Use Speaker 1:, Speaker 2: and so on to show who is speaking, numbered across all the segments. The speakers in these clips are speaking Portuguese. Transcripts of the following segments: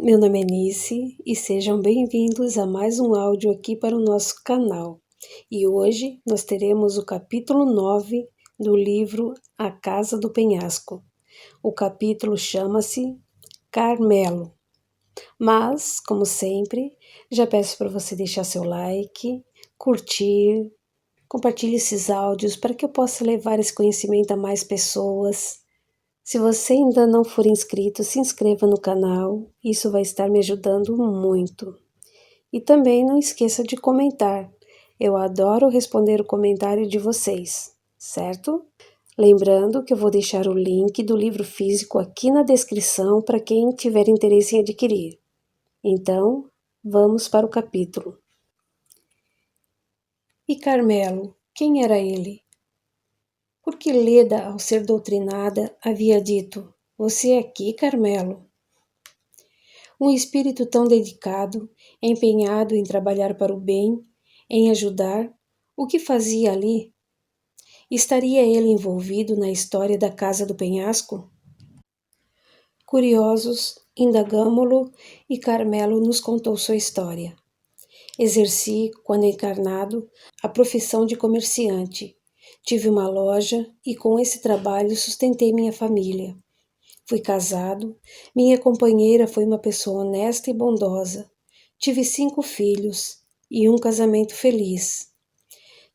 Speaker 1: meu nome é Nice e sejam bem-vindos a mais um áudio aqui para o nosso canal. E hoje nós teremos o capítulo 9 do livro A Casa do Penhasco. O capítulo chama-se Carmelo. Mas, como sempre, já peço para você deixar seu like, curtir, compartilhe esses áudios para que eu possa levar esse conhecimento a mais pessoas. Se você ainda não for inscrito, se inscreva no canal, isso vai estar me ajudando muito. E também não esqueça de comentar, eu adoro responder o comentário de vocês, certo? Lembrando que eu vou deixar o link do livro físico aqui na descrição para quem tiver interesse em adquirir. Então, vamos para o capítulo. E Carmelo, quem era ele? Porque Leda, ao ser doutrinada, havia dito: "Você aqui, Carmelo?" Um espírito tão dedicado, empenhado em trabalhar para o bem, em ajudar, o que fazia ali? Estaria ele envolvido na história da Casa do Penhasco? Curiosos, indagamo-lo e Carmelo nos contou sua história. Exerci, quando encarnado, a profissão de comerciante. Tive uma loja e com esse trabalho sustentei minha família. Fui casado, minha companheira foi uma pessoa honesta e bondosa. Tive 5 filhos e um casamento feliz.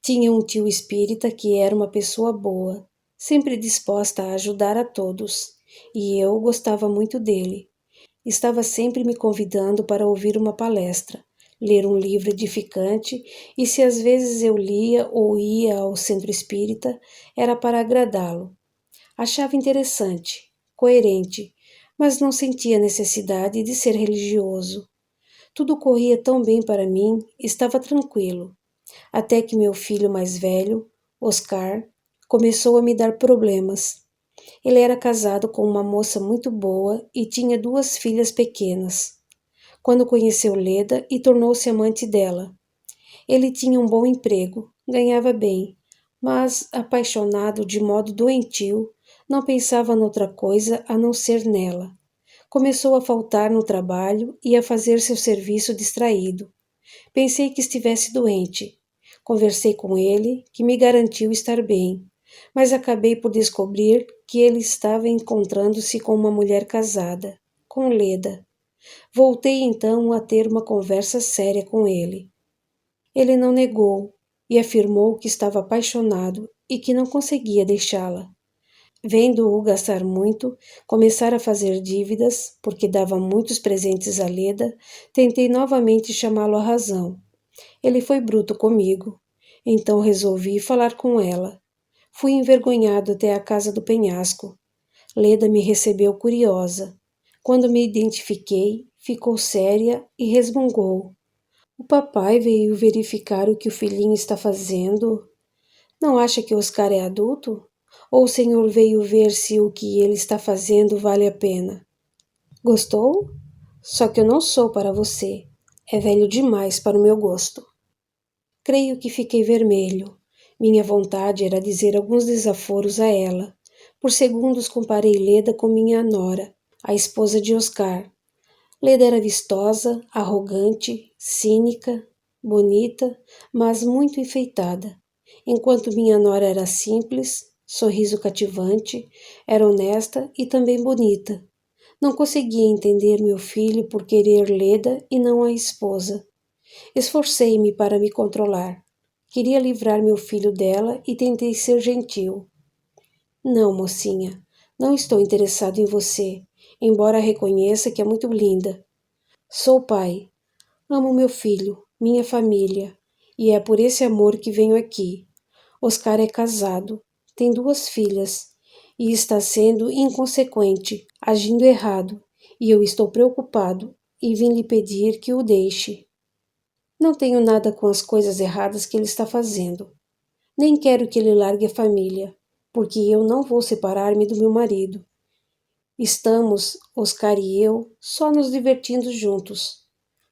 Speaker 1: Tinha um tio espírita que era uma pessoa boa, sempre disposta a ajudar a todos, e eu gostava muito dele. Estava sempre me convidando para ouvir uma palestra, ler um livro edificante, e se às vezes eu lia ou ia ao centro espírita, era para agradá-lo. Achava interessante, coerente, mas não sentia necessidade de ser religioso. Tudo corria tão bem para mim, estava tranquilo, até que meu filho mais velho, Oscar, começou a me dar problemas. Ele era casado com uma moça muito boa e tinha 2 filhas pequenas. Quando conheceu Leda e tornou-se amante dela. Ele tinha um bom emprego, ganhava bem, mas, apaixonado de modo doentio, não pensava noutra coisa a não ser nela. Começou a faltar no trabalho e a fazer seu serviço distraído. Pensei que estivesse doente. Conversei com ele, que me garantiu estar bem, mas acabei por descobrir que ele estava encontrando-se com uma mulher casada, com Leda. Voltei então a ter uma conversa séria com ele. Ele não negou e afirmou que estava apaixonado e que não conseguia deixá-la. Vendo-o gastar muito, começar a fazer dívidas, porque dava muitos presentes a Leda, tentei novamente chamá-lo à razão. Ele foi bruto comigo. Então resolvi falar com ela. Fui envergonhado até a casa do penhasco. Leda me recebeu curiosa. Quando me identifiquei, ficou séria e resmungou. O papai veio verificar o que o filhinho está fazendo. Não acha que Oscar é adulto? Ou o senhor veio ver se o que ele está fazendo vale a pena? Gostou? Só que eu não sou para você. É velho demais para o meu gosto. Creio que fiquei vermelho. Minha vontade era dizer alguns desaforos a ela. Por segundos comparei Leda com minha nora, a esposa de Oscar. Leda era vistosa, arrogante, cínica, bonita, mas muito enfeitada, enquanto minha nora era simples, sorriso cativante, era honesta e também bonita. Não conseguia entender meu filho por querer Leda e não a esposa. Esforcei-me para me controlar. Queria livrar meu filho dela e tentei ser gentil. Não, mocinha, não estou interessado em você, embora reconheça que é muito linda. Sou pai. Amo meu filho, minha família, e é por esse amor que venho aqui. Oscar é casado, tem 2 filhas e está sendo inconsequente, agindo errado, e eu estou preocupado e vim lhe pedir que o deixe. Não tenho nada com as coisas erradas que ele está fazendo. Nem quero que ele largue a família, porque eu não vou separar-me do meu marido. Estamos, Oscar e eu, só nos divertindo juntos.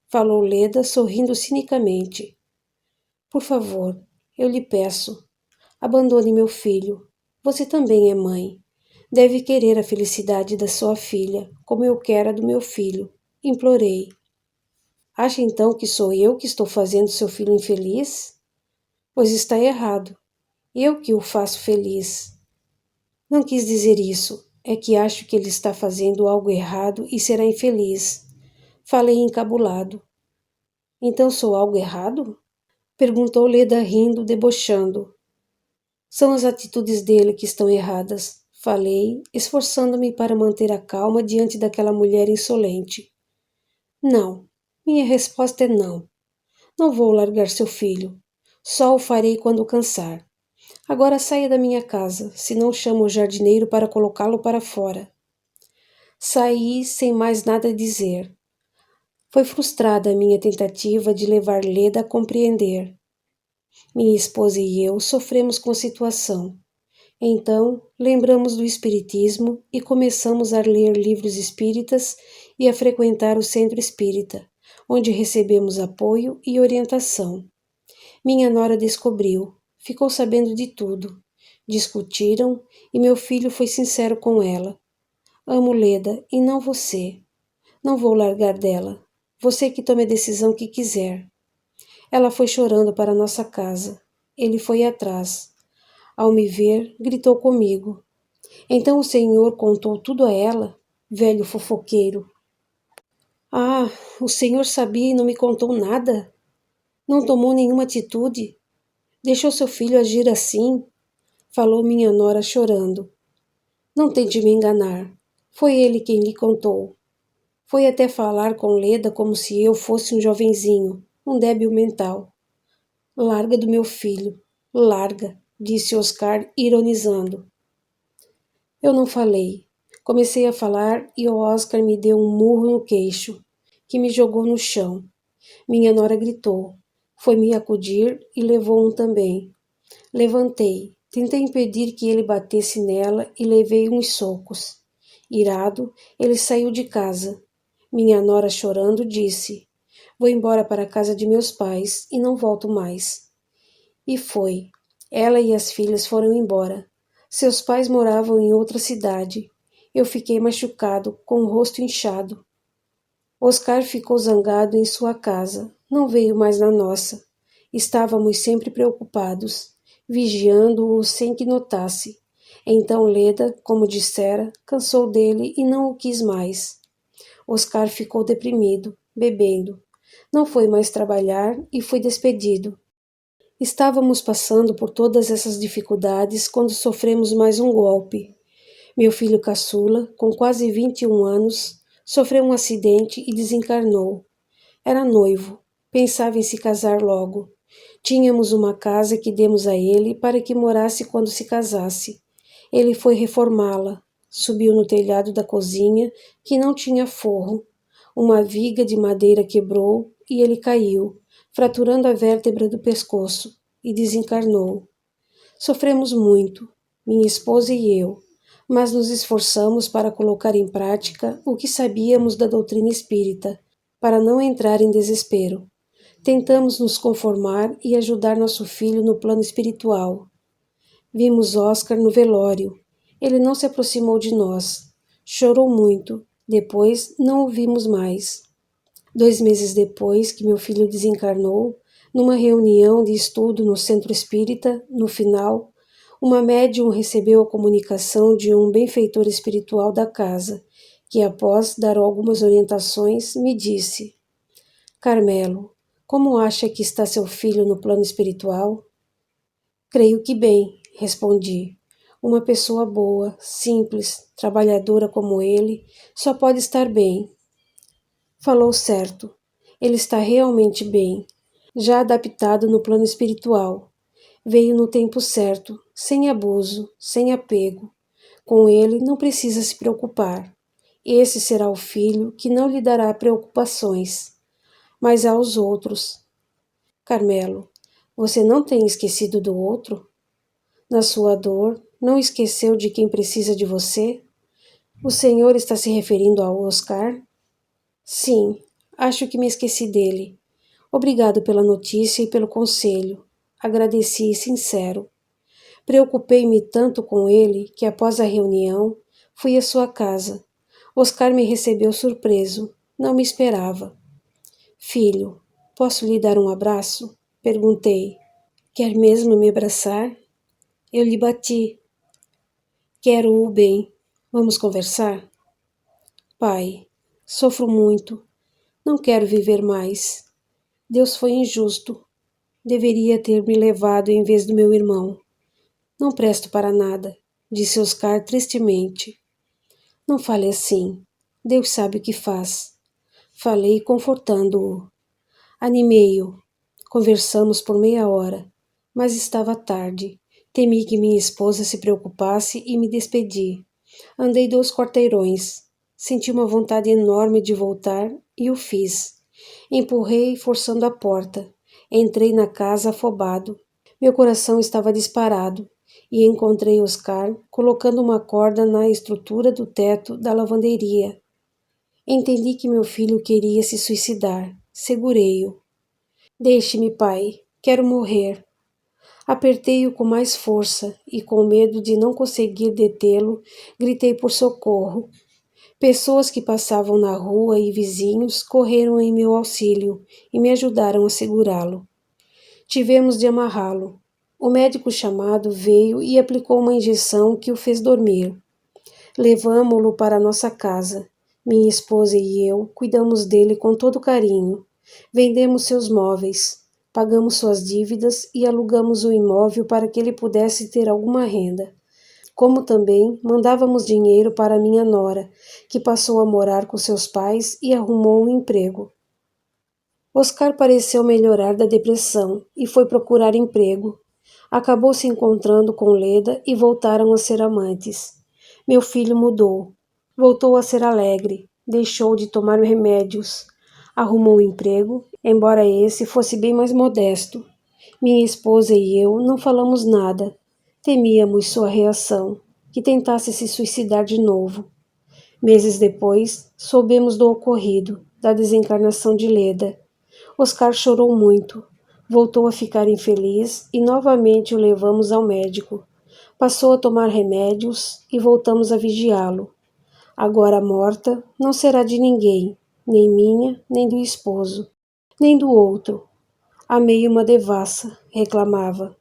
Speaker 1: Falou Leda, sorrindo cinicamente. Por favor, eu lhe peço, abandone meu filho. Você também é mãe. Deve querer a felicidade da sua filha, como eu quero a do meu filho, implorei. Acha então que sou eu que estou fazendo seu filho infeliz? Pois está errado. Eu que o faço feliz. Não quis dizer isso. É que acho que ele está fazendo algo errado e será infeliz. Falei encabulado. Então sou algo errado? Perguntou Leda rindo, debochando. São as atitudes dele que estão erradas. Falei, esforçando-me para manter a calma diante daquela mulher insolente. Não. Minha resposta é não. Não vou largar seu filho. Só o farei quando cansar. Agora saia da minha casa, senão chamo o jardineiro para colocá-lo para fora. Saí sem mais nada dizer. Foi frustrada a minha tentativa de levar Leda a compreender. Minha esposa e eu sofremos com a situação. Então, lembramos do espiritismo e começamos a ler livros espíritas e a frequentar o centro espírita, onde recebemos apoio e orientação. Minha nora descobriu, ficou sabendo de tudo. Discutiram e meu filho foi sincero com ela. Amo Leda e não você. Não vou largar dela. Você que tome a decisão que quiser. Ela foi chorando para nossa casa. Ele foi atrás. Ao me ver, gritou comigo. Então o senhor contou tudo a ela? Velho fofoqueiro. Ah, o senhor sabia e não me contou nada? Não tomou nenhuma atitude? Deixou seu filho agir assim? Falou minha nora chorando. Não tente me enganar. Foi ele quem lhe contou. Foi até falar com Leda como se eu fosse um jovenzinho, um débil mental. Larga do meu filho. Larga, disse Oscar, ironizando. Eu não falei. Comecei a falar e o Oscar me deu um murro no queixo, que me jogou no chão. Minha nora gritou. Foi me acudir e levou um também. Levantei. Tentei impedir que ele batesse nela e levei uns socos. Irado, ele saiu de casa. Minha nora, chorando, disse: Vou embora para a casa de meus pais e não volto mais. E foi. Ela e as filhas foram embora. Seus pais moravam em outra cidade. Eu fiquei machucado, com o rosto inchado. Oscar ficou zangado em sua casa. Não veio mais na nossa. Estávamos sempre preocupados, vigiando-o sem que notasse. Então Leda, como dissera, cansou dele e não o quis mais. Oscar ficou deprimido, bebendo. Não foi mais trabalhar e foi despedido. Estávamos passando por todas essas dificuldades quando sofremos mais um golpe. Meu filho caçula, com quase 21 anos, sofreu um acidente e desencarnou. Era noivo. Pensava em se casar logo. Tínhamos uma casa que demos a ele para que morasse quando se casasse. Ele foi reformá-la. Subiu no telhado da cozinha, que não tinha forro. Uma viga de madeira quebrou e ele caiu, fraturando a vértebra do pescoço, e desencarnou. Sofremos muito, minha esposa e eu, mas nos esforçamos para colocar em prática o que sabíamos da doutrina espírita, para não entrar em desespero. Tentamos nos conformar e ajudar nosso filho no plano espiritual. Vimos Oscar no velório. Ele não se aproximou de nós. Chorou muito. Depois não o vimos mais. 2 meses depois que meu filho desencarnou, numa reunião de estudo no centro espírita, no final, uma médium recebeu a comunicação de um benfeitor espiritual da casa, que após dar algumas orientações, me disse: Carmelo, como acha que está seu filho no plano espiritual? Creio que bem, respondi. Uma pessoa boa, simples, trabalhadora como ele, só pode estar bem. Falou certo. Ele está realmente bem, já adaptado no plano espiritual. Veio no tempo certo, sem abuso, sem apego. Com ele não precisa se preocupar. Esse será o filho que não lhe dará preocupações. Mas aos outros. Carmelo, você não tem esquecido do outro? Na sua dor, não esqueceu de quem precisa de você? O senhor está se referindo ao Oscar? Sim, acho que me esqueci dele. Obrigado pela notícia e pelo conselho. Agradeci sincero. Preocupei-me tanto com ele que, após a reunião, fui à sua casa. Oscar me recebeu surpreso. Não me esperava. Filho, posso lhe dar um abraço? Perguntei. Quer mesmo me abraçar? Eu lhe bati. Quero o bem. Vamos conversar? Pai, sofro muito. Não quero viver mais. Deus foi injusto. Deveria ter me levado em vez do meu irmão. Não presto para nada, disse Oscar tristemente. Não fale assim. Deus sabe o que faz. Falei confortando-o. Animei-o. Conversamos por meia hora, mas estava tarde. Temi que minha esposa se preocupasse e me despedi. Andei 2 quarteirões. Senti uma vontade enorme de voltar e o fiz. Empurrei, forçando a porta. Entrei na casa afobado. Meu coração estava disparado e encontrei Oscar colocando uma corda na estrutura do teto da lavanderia. Entendi que meu filho queria se suicidar. Segurei-o. Deixe-me, pai. Quero morrer. Apertei-o com mais força e, com medo de não conseguir detê-lo, gritei por socorro. Pessoas que passavam na rua e vizinhos correram em meu auxílio e me ajudaram a segurá-lo. Tivemos de amarrá-lo. O médico chamado veio e aplicou uma injeção que o fez dormir. Levamo-lo para nossa casa. Minha esposa e eu cuidamos dele com todo carinho. Vendemos seus móveis, pagamos suas dívidas e alugamos o imóvel para que ele pudesse ter alguma renda. Como também mandávamos dinheiro para minha nora, que passou a morar com seus pais e arrumou um emprego. Oscar pareceu melhorar da depressão e foi procurar emprego. Acabou se encontrando com Leda e voltaram a ser amantes. Meu filho mudou. Voltou a ser alegre. Deixou de tomar remédios. Arrumou um emprego, embora esse fosse bem mais modesto. Minha esposa e eu não falamos nada. Temíamos sua reação, que tentasse se suicidar de novo. Meses depois, soubemos do ocorrido, da desencarnação de Leda. Oscar chorou muito. Voltou a ficar infeliz e novamente o levamos ao médico. Passou a tomar remédios e voltamos a vigiá-lo. Agora morta, não será de ninguém, nem minha, nem do esposo, nem do outro. Amei uma devassa, reclamava.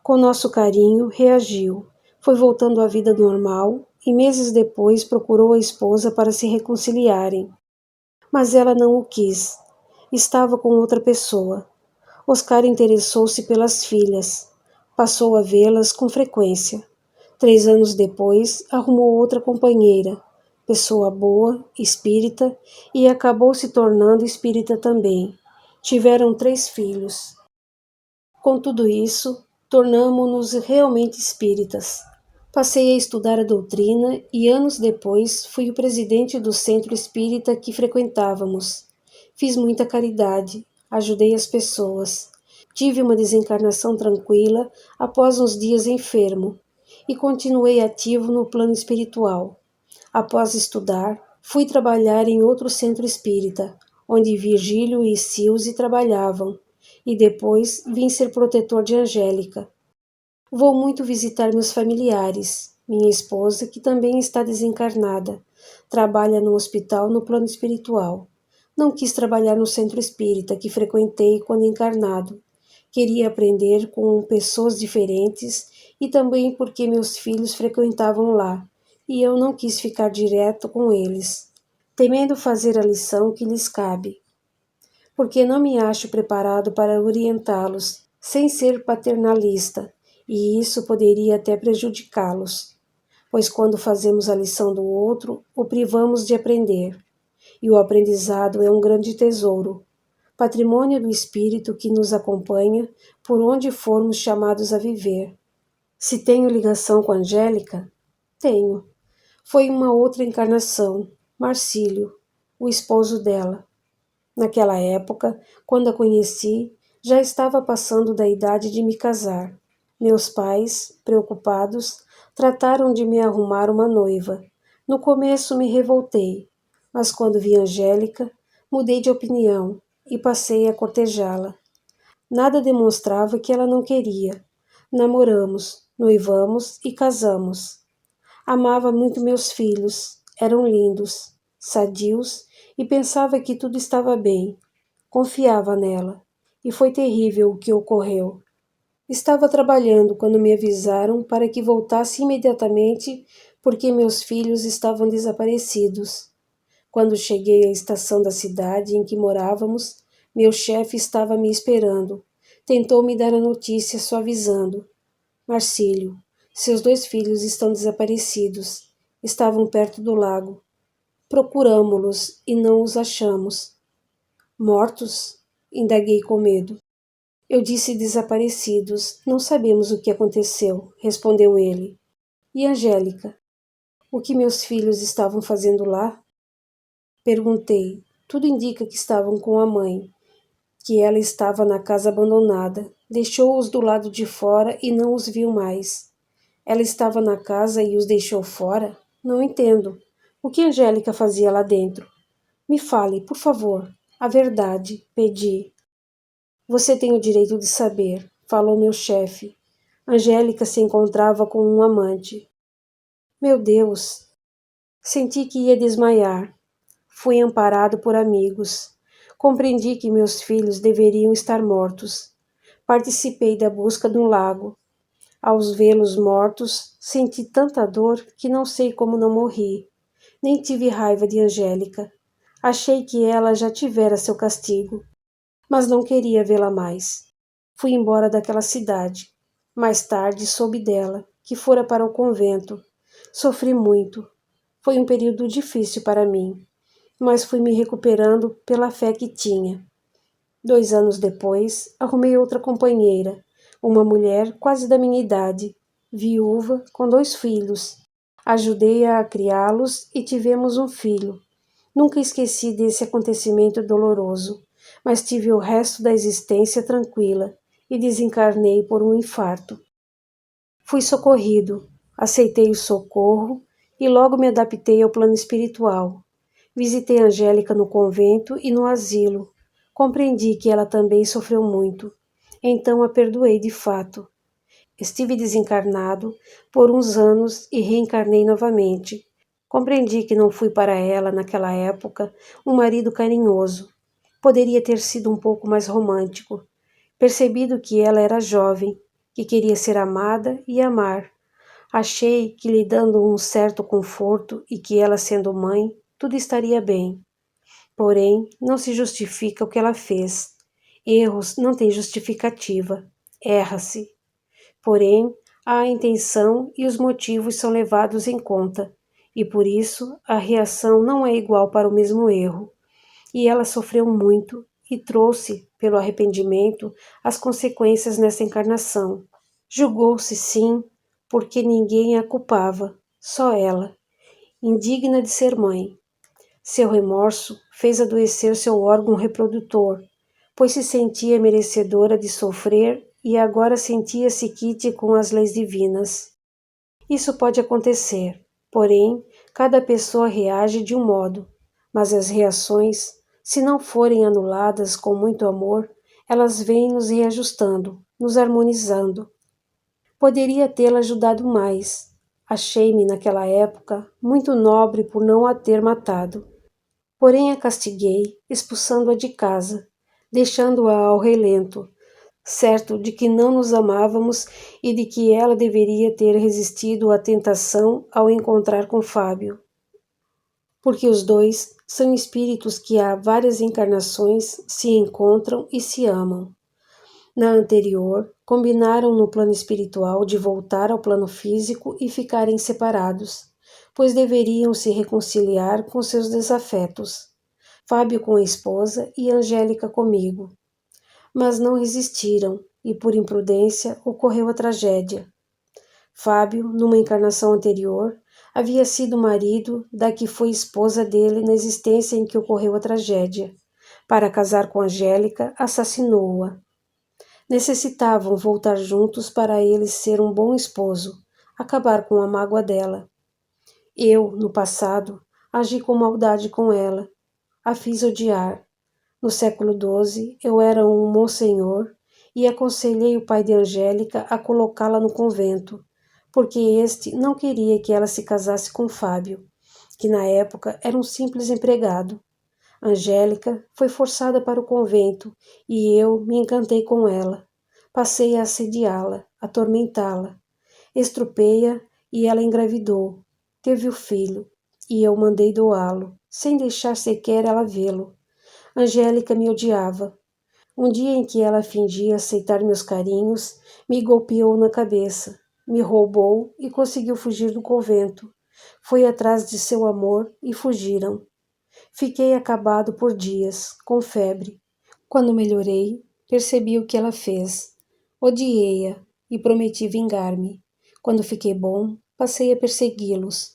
Speaker 1: Com nosso carinho, reagiu. Foi voltando à vida normal e meses depois procurou a esposa para se reconciliarem. Mas ela não o quis. Estava com outra pessoa. Oscar interessou-se pelas filhas. Passou a vê-las com frequência. 3 anos depois, arrumou outra companheira, pessoa boa, espírita, e acabou se tornando espírita também. Tiveram 3 filhos. Com tudo isso, tornamo-nos realmente espíritas. Passei a estudar a doutrina e anos depois fui o presidente do centro espírita que frequentávamos. Fiz muita caridade, ajudei as pessoas. Tive uma desencarnação tranquila após uns dias enfermo e continuei ativo no plano espiritual. Após estudar, fui trabalhar em outro centro espírita, onde Virgílio e Silze trabalhavam, e depois vim ser protetor de Angélica. Vou muito visitar meus familiares. Minha esposa, que também está desencarnada, trabalha no hospital no plano espiritual. Não quis trabalhar no centro espírita que frequentei quando encarnado. Queria aprender com pessoas diferentes e também porque meus filhos frequentavam lá, e eu não quis ficar direto com eles, temendo fazer a lição que lhes cabe, porque não me acho preparado para orientá-los, sem ser paternalista, e isso poderia até prejudicá-los, pois quando fazemos a lição do outro, o privamos de aprender, e o aprendizado é um grande tesouro, patrimônio do espírito que nos acompanha por onde formos chamados a viver. Se tenho ligação com Angélica? Tenho. Foi uma outra encarnação, Marcílio, o esposo dela. Naquela época, quando a conheci, já estava passando da idade de me casar. Meus pais, preocupados, trataram de me arrumar uma noiva. No começo me revoltei, mas quando vi Angélica, mudei de opinião e passei a cortejá-la. Nada demonstrava que ela não queria. Namoramos, noivamos e casamos. Amava muito meus filhos, eram lindos. sadios, e pensava que tudo estava bem. Confiava nela. E foi terrível o que ocorreu. Estava trabalhando quando me avisaram para que voltasse imediatamente porque meus filhos estavam desaparecidos. Quando cheguei à estação da cidade em que morávamos, meu chefe estava me esperando. Tentou me dar a notícia suavizando. Marcílio, seus 2 filhos estão desaparecidos. Estavam perto do lago. Procuramo-los e não os achamos. Mortos? Indaguei com medo. Eu disse desaparecidos. Não sabemos o que aconteceu, respondeu ele. E Angélica? O que meus filhos estavam fazendo lá? Perguntei. Tudo indica que estavam com a mãe, que ela estava na casa abandonada. Deixou-os do lado de fora e não os viu mais. Ela estava na casa e os deixou fora? Não entendo. O que Angélica fazia lá dentro? Me fale, por favor. A verdade, pedi. Você tem o direito de saber, falou meu chefe. Angélica se encontrava com um amante. Meu Deus! Senti que ia desmaiar. Fui amparado por amigos. Compreendi que meus filhos deveriam estar mortos. Participei da busca no lago. Ao vê-los mortos, senti tanta dor que não sei como não morri. Nem tive raiva de Angélica. Achei que ela já tivera seu castigo, mas não queria vê-la mais. Fui embora daquela cidade. Mais tarde soube dela, que fora para o convento. Sofri muito. Foi um período difícil para mim, mas fui me recuperando pela fé que tinha. 2 anos depois, arrumei outra companheira, uma mulher quase da minha idade, viúva, com 2 filhos. Ajudei-a a criá-los e tivemos um filho. Nunca esqueci desse acontecimento doloroso, mas tive o resto da existência tranquila e desencarnei por um infarto. Fui socorrido, aceitei o socorro e logo me adaptei ao plano espiritual. Visitei Angélica no convento e no asilo. Compreendi que ela também sofreu muito. Então a perdoei de fato. Estive desencarnado por uns anos e reencarnei novamente. Compreendi que não fui para ela, naquela época, um marido carinhoso. Poderia ter sido um pouco mais romântico. Percebido que ela era jovem, que queria ser amada e amar. Achei que lhe dando um certo conforto e que ela sendo mãe, tudo estaria bem. Porém, não se justifica o que ela fez. Erros não têm justificativa. Erra-se. Porém, há a intenção e os motivos são levados em conta, e por isso a reação não é igual para o mesmo erro. E ela sofreu muito e trouxe, pelo arrependimento, as consequências nessa encarnação. Julgou-se, sim, porque ninguém a culpava, só ela, indigna de ser mãe. Seu remorso fez adoecer seu órgão reprodutor, pois se sentia merecedora de sofrer e agora sentia-se quite com as leis divinas. Isso pode acontecer, porém, cada pessoa reage de um modo, mas as reações, se não forem anuladas com muito amor, elas vêm nos reajustando, nos harmonizando. Poderia tê-la ajudado mais. Achei-me, naquela época, muito nobre por não a ter matado. Porém a castiguei, expulsando-a de casa, deixando-a ao relento, certo de que não nos amávamos e de que ela deveria ter resistido à tentação ao encontrar com Fábio. Porque os dois são espíritos que há várias encarnações se encontram e se amam. Na anterior, combinaram no plano espiritual de voltar ao plano físico e ficarem separados, pois deveriam se reconciliar com seus desafetos. Fábio com a esposa e Angélica comigo. Mas não resistiram e, por imprudência, ocorreu a tragédia. Fábio, numa encarnação anterior, havia sido marido da que foi esposa dele na existência em que ocorreu a tragédia. Para casar com Angélica, assassinou-a. Necessitavam voltar juntos para ele ser um bom esposo, acabar com a mágoa dela. Eu, no passado, agi com maldade com ela, a fiz odiar. No século XII, eu era um monsenhor e aconselhei o pai de Angélica a colocá-la no convento, porque este não queria que ela se casasse com Fábio. que na época era um simples empregado. Angélica foi forçada para o convento e eu me encantei com ela. Passei a assediá-la, atormentá-la. Estrupei-a e ela engravidou. Teve o filho e eu mandei doá-lo, sem deixar sequer ela vê-lo. Angélica me odiava. Um dia em que ela fingia aceitar meus carinhos, me golpeou na cabeça, me roubou e conseguiu fugir do convento. Foi atrás de seu amor e fugiram. Fiquei acabado por dias, com febre. Quando melhorei, percebi o que ela fez. Odiei-a e prometi vingar-me. Quando fiquei bom, passei a persegui-los.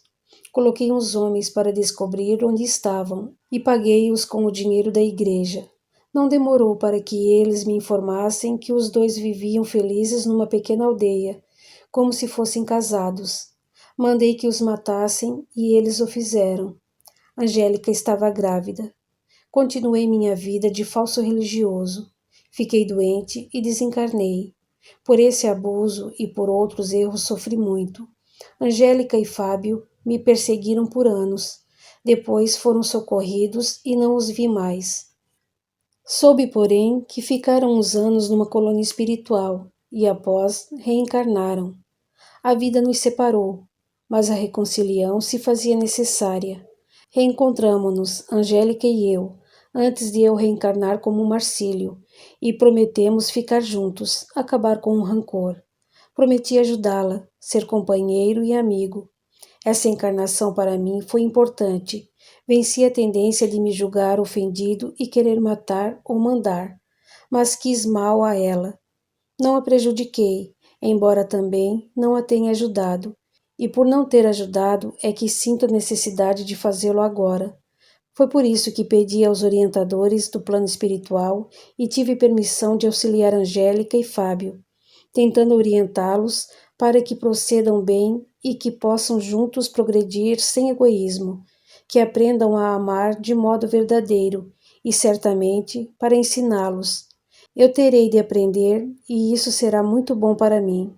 Speaker 1: Coloquei uns homens para descobrir onde estavam e paguei-os com o dinheiro da igreja. Não demorou para que eles me informassem que os dois viviam felizes numa pequena aldeia, como se fossem casados. Mandei que os matassem e eles o fizeram. Angélica estava grávida. Continuei minha vida de falso religioso. Fiquei doente e desencarnei. Por esse abuso e por outros erros sofri muito. Angélica e Fábio me perseguiram por anos. Depois foram socorridos e não os vi mais. Soube, porém, que ficaram uns anos numa colônia espiritual e, após, reencarnaram. A vida nos separou, mas a reconciliação se fazia necessária. Reencontramo-nos, Angélica e eu, antes de eu reencarnar como Marcílio, e prometemos ficar juntos, acabar com o rancor. Prometi ajudá-la, ser companheiro e amigo. Essa encarnação para mim foi importante. Venci a tendência de me julgar ofendido e querer matar ou mandar, mas quis mal a ela. Não a prejudiquei, embora também não a tenha ajudado, e por não ter ajudado é que sinto a necessidade de fazê-lo agora. Foi por isso que pedi aos orientadores do plano espiritual e tive permissão de auxiliar Angélica e Fábio, tentando orientá-los para que procedam bem e que possam juntos progredir sem egoísmo, que aprendam a amar de modo verdadeiro e certamente para ensiná-los. Eu terei de aprender e isso será muito bom para mim.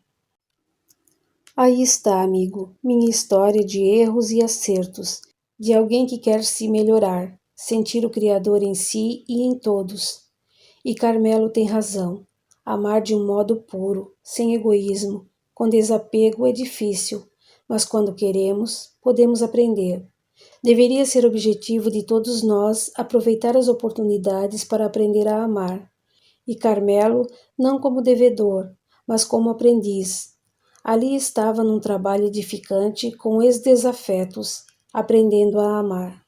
Speaker 1: Aí está, amigo, minha história de erros e acertos, de alguém que quer se melhorar, sentir o Criador em si e em todos. E Carmelo tem razão. Amar de um modo puro, sem egoísmo, com desapego é difícil, mas quando queremos, podemos aprender. Deveria ser objetivo de todos nós aproveitar as oportunidades para aprender a amar. E Carmelo não como devedor, mas como aprendiz. Ali estava num trabalho edificante com ex-desafetos, aprendendo a amar.